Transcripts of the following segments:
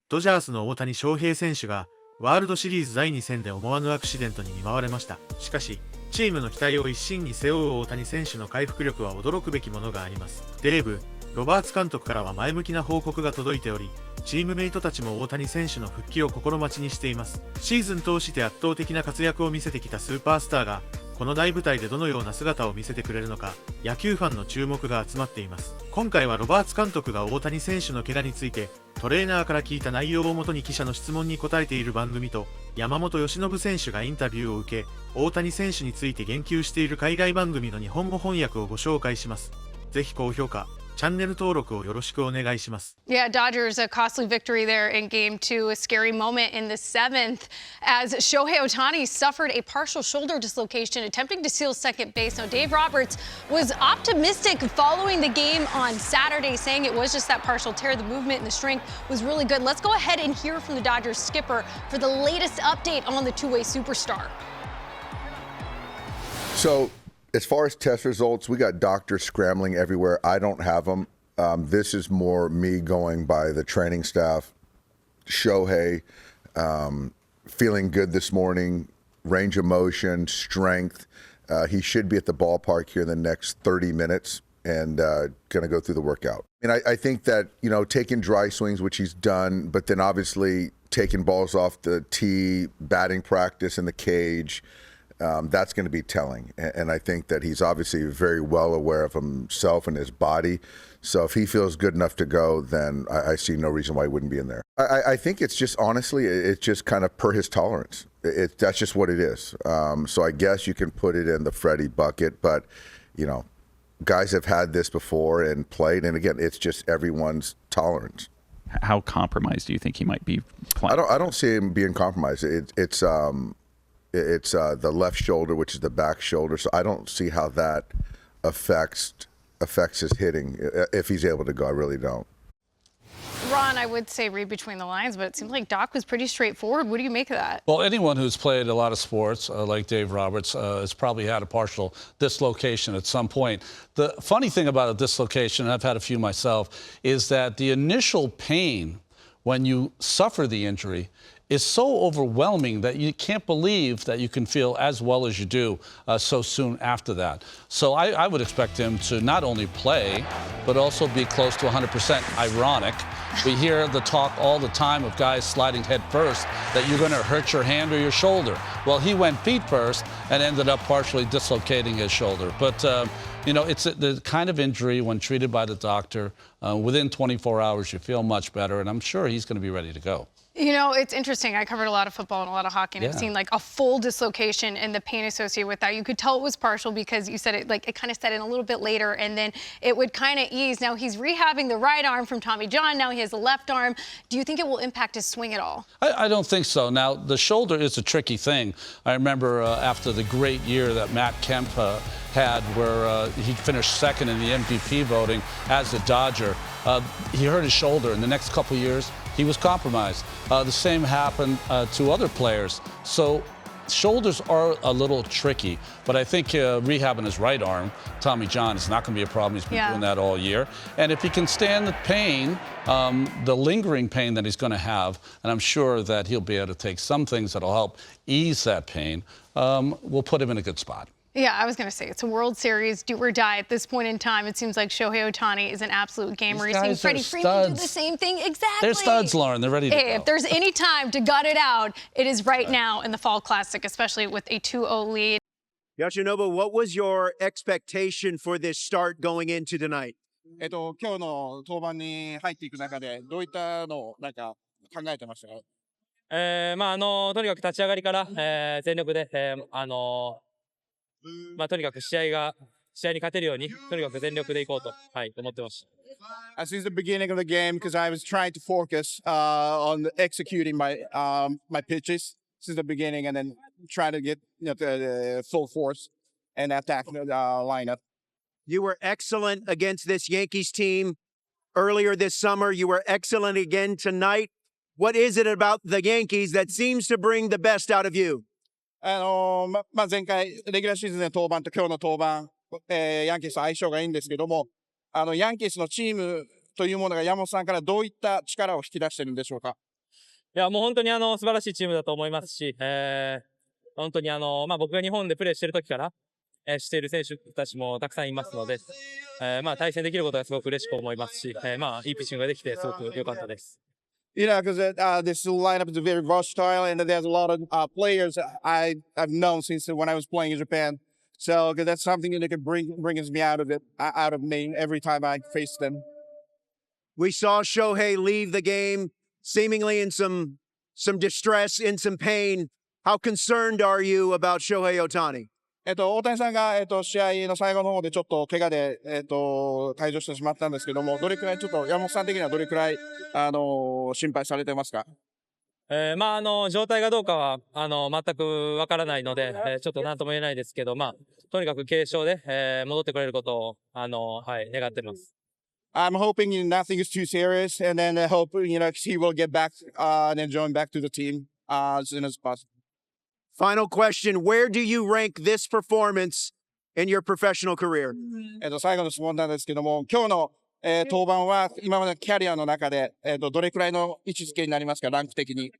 ドジャースの大谷翔平選手がワールドシリーズ第2戦で思わぬアクシデントに見舞われました。しかし、チームの期待を一身に背負う大谷選手の回復力は驚くべきものがあります。ロバーツ監督からは前向きな報告が届いており、チームメイトたちも大谷選手の復帰を心待ちにしています。シーズン通して圧倒的な活躍を見せてきたスーパースターが、この大舞台でどのような姿を見せてくれるのか、野球ファンの注目が集まっています。今回はロバーツ監督が大谷選手の怪我について、トレーナーから聞いた内容をもとに記者の質問に答えている番組と、山本由伸選手がインタビューを受け、大谷選手について言及している海外番組の日本語翻訳をご紹介します。ぜひ高評価、チャンネル登録をよろしくお願いします。Yeah, Dodgers a costly victory there in Game 2. A scary moment in the 7th as Shohei Ohtani suffered a partial shoulder dislocation attempting to steal second base. Now, Dave Roberts was optimistic following the game on Saturday, saying it was just that partial tear. The movement and the strength was really good. Let's go ahead and hear from the Dodgers skipper for the latest update on the two-way superstar. So, as far as test results, we got doctors scrambling everywhere. I don't have them. This is more me going by the training staff. Shohei, feeling good this morning, range of motion, strength. He should be at the ballpark here in the next 30 minutes and going to go through the workout. And I think that, you know, taking dry swings, which he's done, but then obviously taking balls off the tee, batting practice in the cage, that's going to be telling. And I think that he's obviously very well aware of himself and his body. So if he feels good enough to go, then I see no reason why he wouldn't be in there. I think it's just, honestly, it's just kind of per his tolerance. That's just what it is. So I guess you can put it in the Freddie bucket, but, you know, guys have had this before and played. And again, it's just everyone's tolerance. How compromised do you think he might be playing? I don't see him being compromised. It's the left shoulder, which is the back shoulder. So I don't see how that affects his hitting. If he's able to go, I really don't. Ron, I would say read between the lines, but it seems like Doc was pretty straightforward. What do you make of that? Well, anyone who's played a lot of sports, like Dave Roberts, has probably had a partial dislocation at some point. The funny thing about a dislocation, and I've had a few myself, is that the initial pain when you suffer the injury is so overwhelming that you can't believe that you can feel as well as you do so soon after that. So I would expect him to not only play, but also be close to 100%. Ironic. We hear the talk all the time of guys sliding head first that you're going to hurt your hand or your shoulder. Well, he went feet first and ended up partially dislocating his shoulder. But you know, it's the kind of injury when treated by the doctor, within 24 hours you feel much better, and I'm sure he's going to be ready to go. You know, it's interesting. I covered a lot of football and a lot of hockey, and I've seen like a full dislocation and the pain associated with that. You could tell it was partial because you said it like it kind of set in a little bit later, and then it would kind of ease. Now he's rehabbing the right arm from Tommy John. Now he has the left arm. Do you think it will impact his swing at all? I don't think so. Now the shoulder is a tricky thing. I remember after the great year that Matt Kemp had, where he finished second in the MVP voting as a Dodger. He hurt his shoulder. In the next couple of years, he was compromised. The same happened to other players. So shoulders are a little tricky, but I think rehabbing his right arm, Tommy John, is not going to be a problem. He's been doing that all year. And if he can stand the pain, the lingering pain that he's going to have, and I'm sure that he'll be able to take some things that'll help ease that pain, we'll put him in a good spot. Yeah, I was going to say, it's a World Series, do or die. At this point in time, it seems like Shohei Ohtani is an absolute gamer. He's seeing Freddie Freeman do the same thing. Exactly. They're studs, Lauren. They're ready to go. If there's any time to gut it out, it is right now in the Fall Classic, especially with a 2-0 lead. Yoshinobu, what was your expectation for this start going into tonight? 今日の登板に入っていく中で、どういったのをなんか考えてましたか？とにかく立ち上がりから、全力で、とにかく試合に勝てるように、とにかく全力でいこうと、思ってました。Since the beginning of the game, because I was trying to focus on executing my pitches since the beginning, and then try to get the full force and attack the lineup. You were excellent against this Yankees team earlier this summer. You were excellent again tonight. What is it about the Yankees that seems to bring the best out of you? 前回、レギュラーシーズンの登板と今日の登板、ヤンキースと相性がいいんですけども、ヤンキースのチームというものが山本さんからどういった力を引き出しているんでしょうか？いや、もう本当に素晴らしいチームだと思いますし、本当に僕が日本でプレーしてる時から、している選手たちもたくさんいますので、対戦できることがすごく嬉しく思いますし、いいピッチングができてすごく良かったです。You know, because this lineup is very versatile, and there's a lot of players I've known since when I was playing in Japan. So, because that's something that can bring me out of me every time I face them. We saw Shohei leave the game seemingly in some distress, in some pain. How concerned are you about Shohei Ohtani? 大谷さんが、試合の最後の方でちょっと怪我で、退場してしまったんですけども、どれくらい、ちょっと山本さん的にはどれくらい、心配されてますか？状態がどうかは、全くわからないので、ちょっと何とも言えないですけど、とにかく軽症で、戻ってくれることを、願ってます。I'm hoping nothing is too serious, and then I hope, he will get back, and then join back to the team, as soon as possible. Final question, where do you rank this performance in your professional career? 最後の質問なんですけども、今日の、登板は今までのキャリアの中で、どれくらいの位置づけになりますか、ランク的に。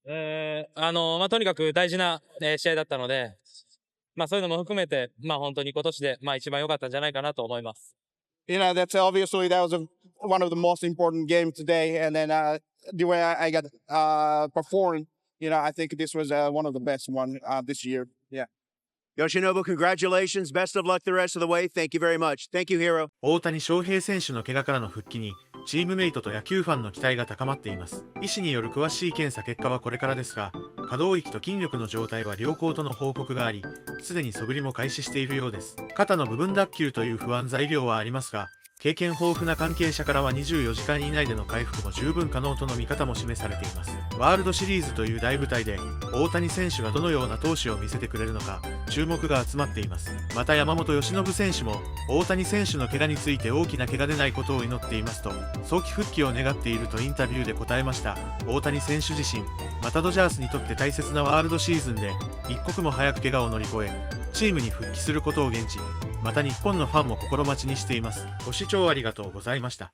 とにかく大事な、試合だったので、そういうのも含めて、本当に今年で、一番良かったんじゃないかなと思います。That was one of the most important games today, and then the way I got performed, I think this was one of the best one this year. Yeah. Yoshinobu, congratulations. Best of luck the rest of the way. Thank you very much. Thank you, Hiro. 大谷翔平選手の怪我からの復帰にチームメイトと野球ファンの期待が高まっています。医師による詳しい検査結果はこれからですが、可動域と筋力の状態は良好との報告があり、すでに素振りも開始しているようです。肩の部分脱臼という不安材料はありますが、経験豊富な関係者からは24時間以内での回復も十分可能との見方も示されています。ワールドシリーズという大舞台で大谷選手がどのような投手を見せてくれるのか注目が集まっています。また山本由伸選手も大谷選手の怪我について大きな怪我でないことを祈っていますと早期復帰を願っているとインタビューで答えました。大谷選手自身、またドジャースにとって大切なワールドシーズンで一刻も早く怪我を乗り越えチームに復帰することを現地また日本のファンも心待ちにしています。ご視聴ありがとうございました。